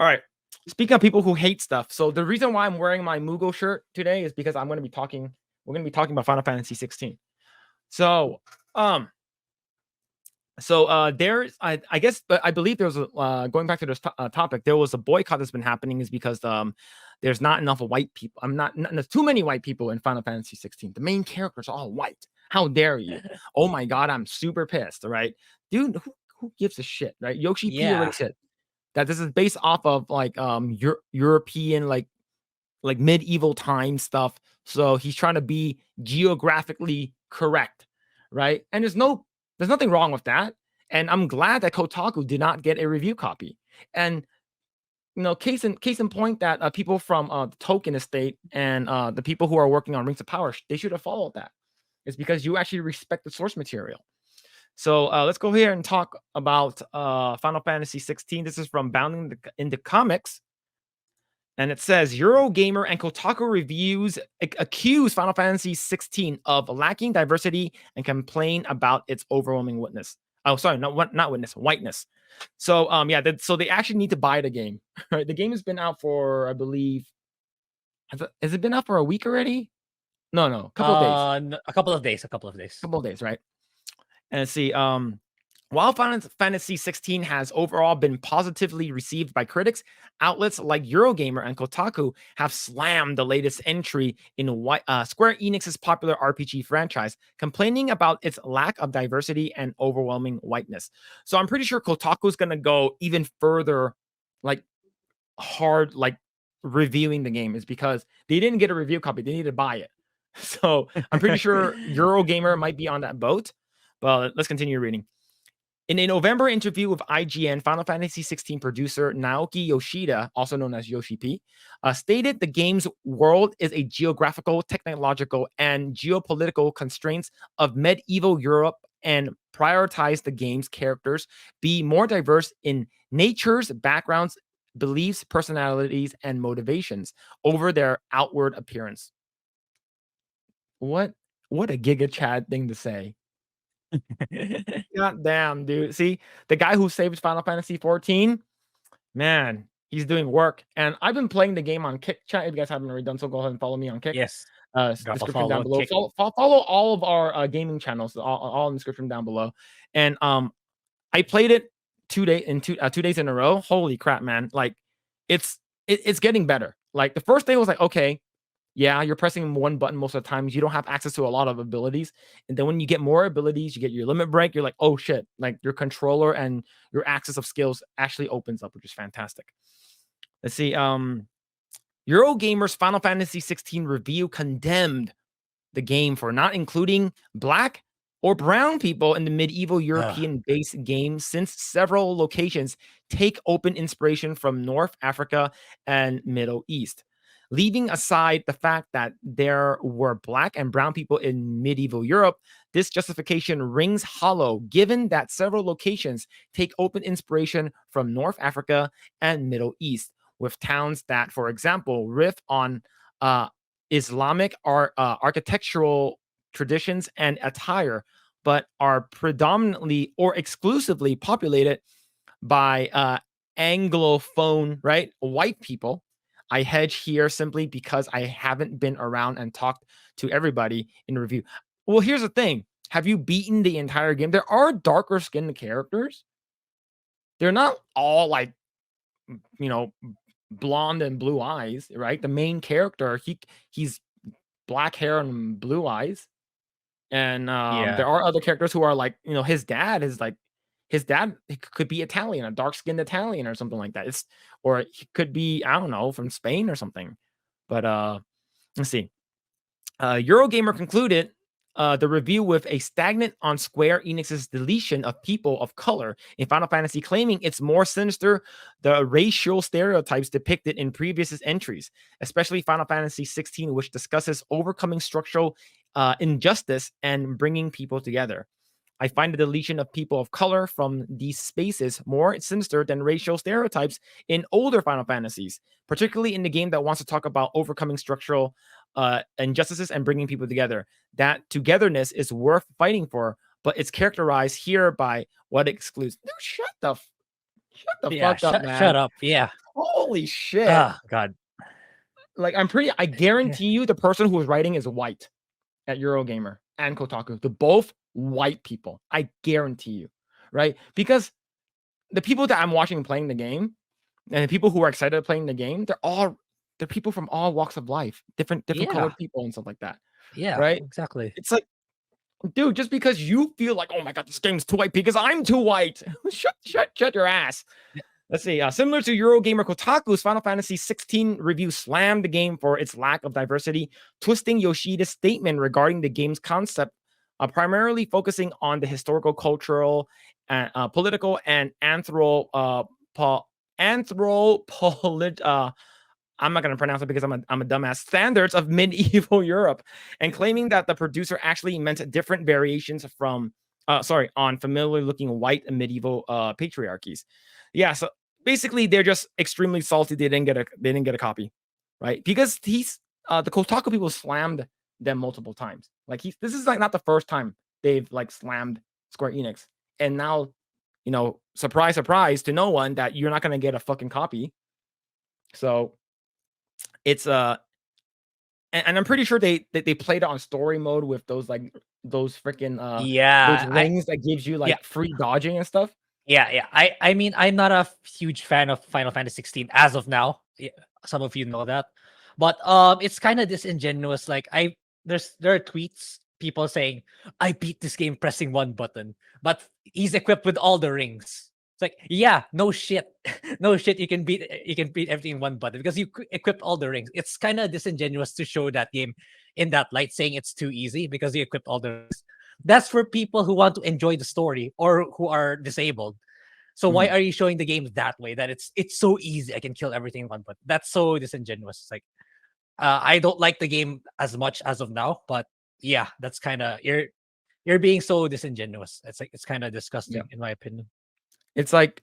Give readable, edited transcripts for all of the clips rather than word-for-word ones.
All right. Speaking of people who hate stuff, so the reason why I'm wearing my Mugo shirt today is because I'm going to be talking. We're going to be talking about Final Fantasy 16. So, um, there's I guess, but I believe there's a going back to this topic. There was a boycott that's been happening is because there's not enough white people. There's too many white people in Final Fantasy 16. The main characters are all white. How dare you? Oh my god, I'm super pissed. Right, dude. Who gives a shit? Right? Yoshi P already Yeah. said that this is based off of like European like medieval time stuff. So he's trying to be geographically correct, right? And there's nothing wrong with that. And I'm glad that Kotaku did not get a review copy. And case in point that people from the Token Estate and the people who are working on Rings of Power, they should have followed that. It's because you actually respect the source material. So let's go here and talk about Final Fantasy 16. This is from Bounding into Comics. And it says Eurogamer and Kotaku reviews accuse Final Fantasy 16 of lacking diversity and complain about its overwhelming witness. Oh, sorry, not witness, whiteness. So yeah, so they actually need to buy the game. Right, the game has been out for, I believe, has it been out for a week already? No, a couple of days. A couple of days. A couple of days. Couple of days, right? And see, while Final Fantasy 16 has overall been positively received by critics, outlets like Eurogamer and Kotaku have slammed the latest entry in Square Enix's popular RPG franchise, complaining about its lack of diversity and overwhelming whiteness. So I'm pretty sure Kotaku is going to go even further, like hard, like reviewing the game, is because they didn't get a review copy; they need to buy it. So I'm pretty sure Eurogamer might be on that boat. Well, let's continue reading. In a November interview with IGN, Final Fantasy 16 producer Naoki Yoshida, also known as Yoshi P, stated the game's world is a geographical, technological, and geopolitical constraints of medieval Europe and prioritize the game's characters be more diverse in natures, backgrounds, beliefs, personalities, and motivations over their outward appearance. What a Giga Chad thing to say. God damn, dude. See, the guy who saved Final Fantasy 14, man, he's doing work. And I've been playing the game on Kick Chat. If you guys haven't already done so, go ahead and follow me on Kick. Yes. Drop a Description down follow. below. Kick. Follow all of our gaming channels, all in the description down below. And I played it 2 days in a row. Holy crap, man! Like, it's getting better. Like the first day was like, okay, yeah, you're pressing one button most of the times. You don't have access to a lot of abilities. And then when you get more abilities, you get your limit break. You're like, oh shit, like your controller and your access of skills actually opens up, which is fantastic. Let's see. Eurogamer's Final Fantasy 16 review condemned the game for not including black or brown people in the medieval European-based game, since several locations take open inspiration from North Africa and Middle East. Leaving aside the fact that there were black and brown people in medieval Europe, this justification rings hollow given that several locations take open inspiration from North Africa and Middle East, with towns that, for example, riff on Islamic architectural traditions and attire, but are predominantly or exclusively populated by Anglophone, right, white people. I hedge here simply because I haven't been around and talked to everybody in review. Well, here's the thing. Have you beaten the entire game? There are darker skinned characters. They're not all like, blonde and blue eyes, right? The main character, he's black hair and blue eyes. And there are other characters who are like, his dad could be Italian, a dark-skinned Italian or something like that. Or he could be, I don't know, from Spain or something. But let's see. Eurogamer concluded the review with a stagnant on Square Enix's deletion of people of color in Final Fantasy, claiming it's more sinister the racial stereotypes depicted in previous entries, especially Final Fantasy 16, which discusses overcoming structural injustice and bringing people together. I find the deletion of people of color from these spaces more sinister than racial stereotypes in older Final Fantasies, particularly in the game that wants to talk about overcoming structural injustices and bringing people together. That togetherness is worth fighting for, but it's characterized here by what excludes. Dude, shut the Shut the fuck up, man. Shut up. Yeah. Holy shit. Ah, God. Like, I guarantee you the person who was writing is white at Eurogamer and Kotaku. They're both white people. I guarantee you, right? Because the people that I'm watching playing the game and the people who are excited playing the game, they're people from all walks of life, different colored people and stuff like that. Yeah, right? exactly. It's like, dude, just because you feel like, oh my god, this game's too white because I'm too white. shut your ass. Let's see. Similar to Eurogamer, Kotaku's Final Fantasy XVI review slammed the game for its lack of diversity, twisting Yoshida's statement regarding the game's concept, primarily focusing on the historical, cultural, political, and I'm not going to pronounce it because I'm a dumbass. Standards of medieval Europe, and claiming that the producer actually meant different variations from, on familiar looking white and medieval patriarchies. Yeah, so basically they're just extremely salty. They didn't get a copy, right? Because the Kotaku people slammed them multiple times. Like this is like not the first time they've like slammed Square Enix, and now, surprise, surprise to no one that you're not going to get a fucking copy. So it's and I'm pretty sure they played it on story mode with those freaking those rings that gives you like free dodging and stuff. Yeah. I mean, I'm not a huge fan of Final Fantasy 16 as of now. Some of you know that, but it's kind of disingenuous. Like there are tweets, people saying, I beat this game pressing one button, but he's equipped with all the rings. It's like, yeah, no shit. No shit, you can beat everything in one button because you equipped all the rings. It's kind of disingenuous to show that game in that light, saying it's too easy because you equipped all the rings. That's for people who want to enjoy the story or who are disabled. So why are you showing the game that way? That it's so easy, I can kill everything in one button. That's so disingenuous. It's like, I don't like the game as much as of now, but yeah, that's kind of you're being so disingenuous. It's kind of disgusting in my opinion. It's like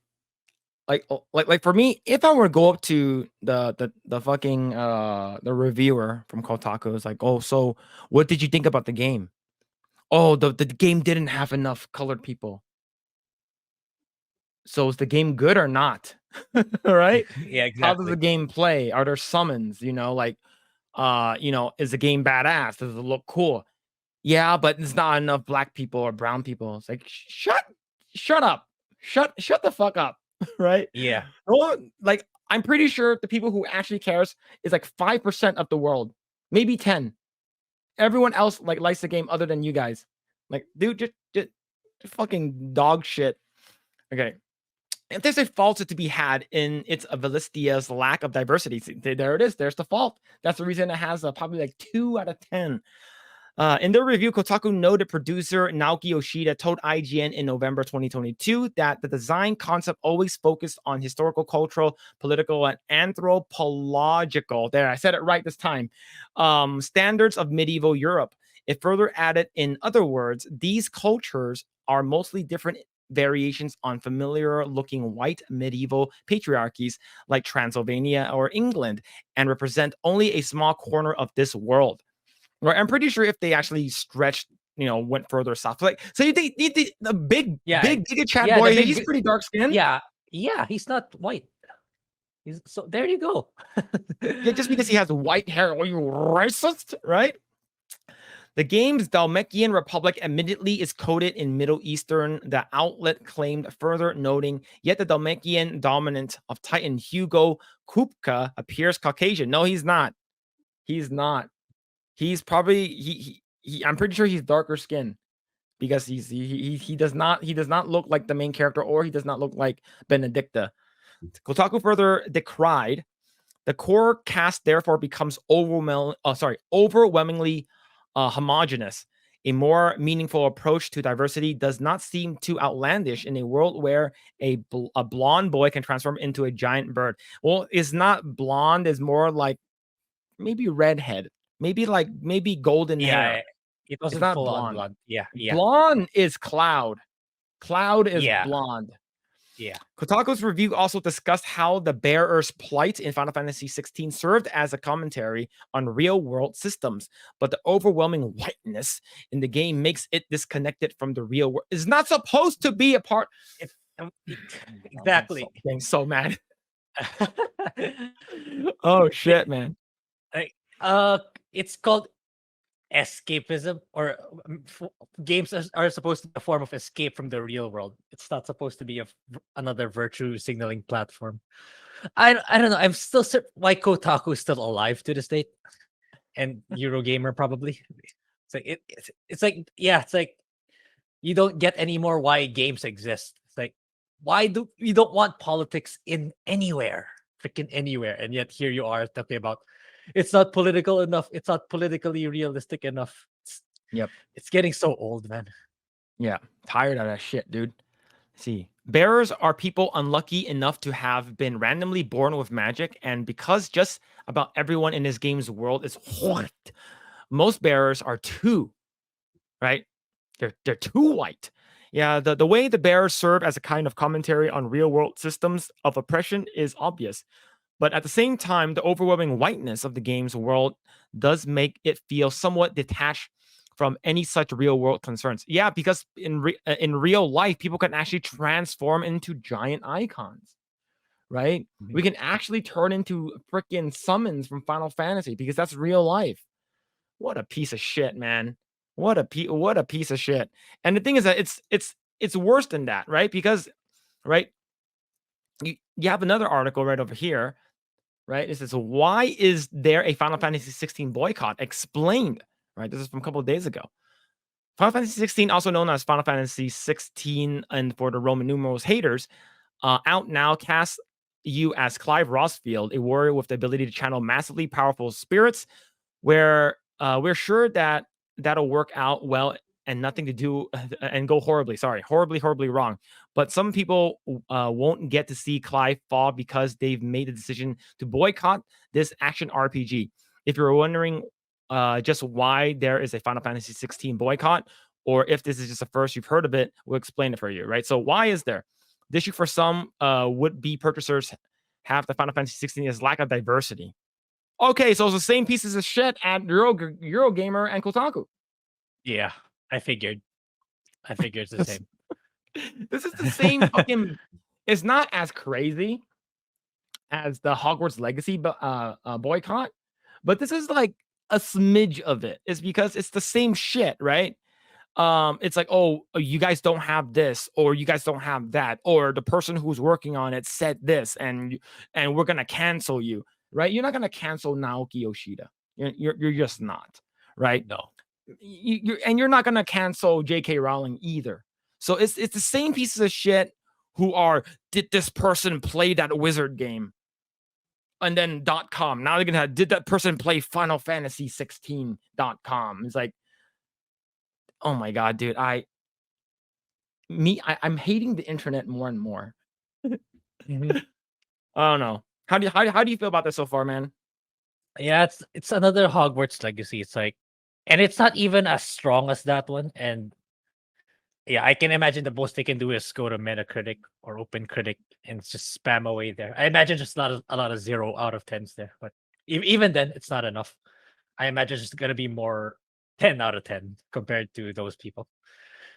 for me, if I were to go up to the fucking the reviewer from Kotaku, it's like, oh, so what did you think about the game? Oh, the game didn't have enough colored people. So is the game good or not? Right? Yeah, exactly. How does the game play? Are there summons? Is the game badass? Does it look cool? Yeah, but it's not enough black people or brown people. It's like, shut up. Shut the fuck up. Right? Yeah. Like, I'm pretty sure the people who actually cares is like 5% of the world, maybe 10. Everyone else likes the game other than you guys. Like, dude, just fucking dog shit. Okay. If there's a fault to be had in its Velistia's lack of diversity, there it is. There's the fault. That's the reason it has probably like 2 out of 10. In their review, Kotaku noted producer Naoki Yoshida told IGN in November 2022 that the design concept always focused on historical, cultural, political, and anthropological. There, I said it right this time. Standards of medieval Europe. It further added, in other words, these cultures are mostly different variations on familiar looking white medieval patriarchies like Transylvania or England, and represent only a small corner of this world. Right, I'm pretty sure if they actually stretched, went further south, so you think the big Giga Chat boy, he's pretty dark skinned. Yeah, he's not white. So there you go. Yeah, just because he has white hair, are you racist? Right? The game's Dalmekian Republic admittedly is coded in Middle Eastern, the outlet claimed, further noting, yet the Dalmekian dominant of Titan Hugo Kupka appears Caucasian. No, he's not. He's not. He's probably I'm pretty sure he's darker skin because he does not look like the main character, or he does not look like Benedicta. Kotaku further decried the core cast therefore becomes overwhelmingly homogenous. A more meaningful approach to diversity does not seem too outlandish in a world where a blonde boy can transform into a giant bird. Well, it's not blonde, it's more like maybe redhead. Maybe golden hair. It wasn't not full blonde. On blonde. Yeah. Blonde is Cloud. Cloud is blonde. Yeah. Kotaku's review also discussed how the bearer's plight in Final Fantasy XVI served as a commentary on real-world systems, but the overwhelming whiteness in the game makes it disconnected from the real world. It's not supposed to be a part. Exactly. Getting so mad. Oh shit, man. Like, uh, it's called escapism, or games are supposed to be a form of escape from the real world. It's not supposed to be another virtue signaling platform. I don't know. I'm still why Kotaku is still alive to this date, and Eurogamer probably. It's like it's like, yeah, it's like you don't get any more why games exist. It's like, why do we don't want politics in anywhere, freaking anywhere, and yet here you are talking about it's not political enough. It's not politically realistic enough. Yep. It's getting so old, man. Yeah. Tired of that shit, dude. See, bearers are people unlucky enough to have been randomly born with magic, and because just about everyone in this game's world is white, most bearers are too, right? They're too white. Yeah, the way the bearers serve as a kind of commentary on real world systems of oppression is obvious. But at the same time, the overwhelming whiteness of the game's world does make it feel somewhat detached from any such real world concerns. Yeah, because in real life, people can actually transform into giant icons, right? We can actually turn into freaking summons from Final Fantasy because that's real life. What a piece of shit, man. What a piece of shit. And the thing is that it's worse than that, right? Because right, you have another article right over here, right? It says, why is there a Final Fantasy 16 boycott? Explained, right? This is from a couple of days ago. Final Fantasy 16, also known as Final Fantasy 16, and for the Roman numerals haters, out now casts you as Clive Rossfield, a warrior with the ability to channel massively powerful spirits, where we're sure that that'll work out well and nothing to do and go horribly wrong. But some people won't get to see Clive fall because they've made the decision to boycott this action RPG. If you're wondering just why there is a Final Fantasy 16 boycott, or if this is just the first you've heard of it, we'll explain it for you, right? So why is there? The issue for some would-be purchasers have the Final Fantasy 16 is lack of diversity. Okay, so it's the same pieces of shit at Eurogamer and Kotaku. Yeah, I figured it's the same. This is the same fucking. It's not as crazy as the Hogwarts Legacy boycott, but this is like a smidge of it. It's because it's the same shit, right? It's like, oh, you guys don't have this, or you guys don't have that, or the person who's working on it said this, and we're gonna cancel you, right? You're not gonna cancel Naoki Yoshida. You're just not, right? No. You're not gonna cancel J.K. Rowling either. So it's the same pieces of shit who are, did this person play that wizard game? And then .com. Now they're gonna have, did that person play Final Fantasy 16.com? It's like, oh my god, dude. I'm hating the internet more and more. Mhm. I don't know. How do you feel about this so far, man? Yeah, it's another Hogwarts Legacy. It's like, and it's not even as strong as that one. And yeah, I can imagine the most they can do is go to Metacritic or OpenCritic and just spam away there. I imagine just a lot of 0 out of 10s there, but even then, it's not enough. I imagine it's gonna be more 10 out of 10 compared to those people.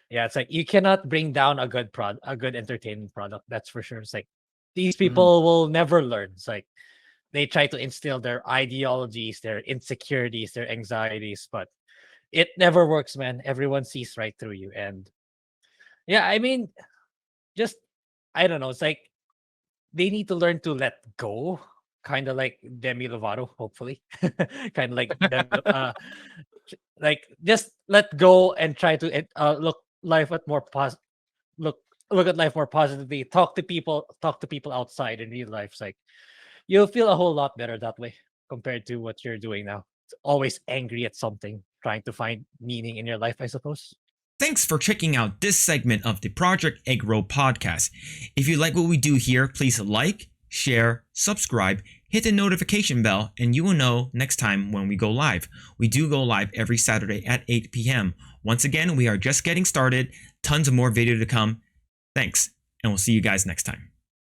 Yeah, it's like you cannot bring down a good entertainment product. That's for sure. It's like these people will never learn. It's like they try to instill their ideologies, their insecurities, their anxieties, but it never works, man. Everyone sees right through you. And yeah, I mean, just I don't know. It's like they need to learn to let go, kind of like Demi Lovato, hopefully, kind of like like just let go and try to look life at more look at life more positively. Talk to people outside in real life. It's like you'll feel a whole lot better that way compared to what you're doing now. It's always angry at something, trying to find meaning in your life, I suppose. Thanks for checking out this segment of the Project Eggroll podcast. If you like what we do here, please like, share, subscribe, hit the notification bell, and you will know next time when we go live. We do go live every Saturday at 8 p.m. Once again, we are just getting started. Tons of more video to come. Thanks, and we'll see you guys next time.